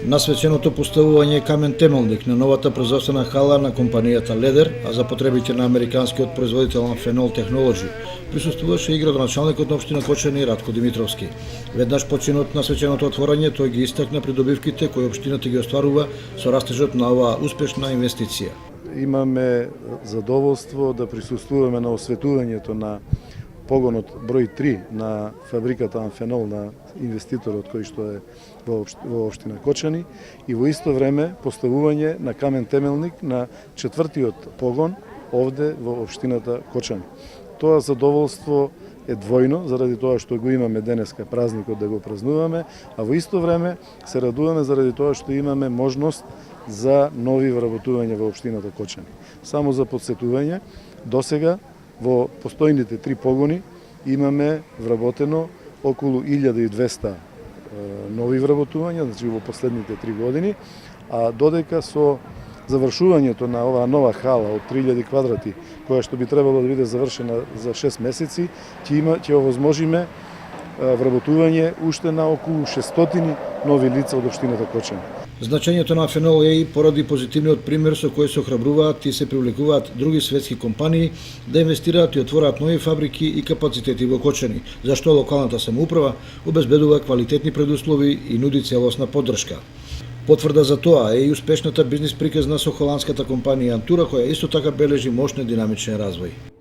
На свеченото поставување камен темелник на новата производствена хала на компанијата Ледер, а за потребите на американскиот производител на Фенол Технолоджи, присуствуваше и градоначалникот на општина Кочани Ратко Димитровски. Веднаш по чинот на свеченото отворање, тој ги истакна придобивките кои општината ги остварува со растежот на оваа успешна инвестиција. Имаме задоволство да присуствуваме на осветувањето на погонот број 3 на фабриката Амфенол на инвеститорот кој што е во општина Кочани и во исто време поставување на камен темелник на четвртиот погон овде во општината Кочани. Тоа задоволство е двојно заради тоа што го имаме денеска празникот да го празнуваме, а во исто време се радуваме заради тоа што имаме можност за нови вработувања во општината Кочани. Само за подсетување, досега во постојните 3 погони имаме вработено околу 1200 нови вработувања, значи во последните 3 години, а додека со завршувањето на оваа нова хала од 3000 квадрати, која што би требало да биде завршена за 6 месеци, ќе овозможиме вработување уште на околу 600 нови лица од општината Кочани. Значењето на Фенол е и поради позитивниот пример со кој се охрабруваат и се привлекуваат други светски компании да инвестираат и отвораат нови фабрики и капацитети во Кочани, зашто локалната самоуправа обезбедува квалитетни предуслови и нуди целосна поддршка. Потврда за тоа е и успешната бизнис приказна со холандската компанија Антура, која исто така бележи мощен динамичен развој.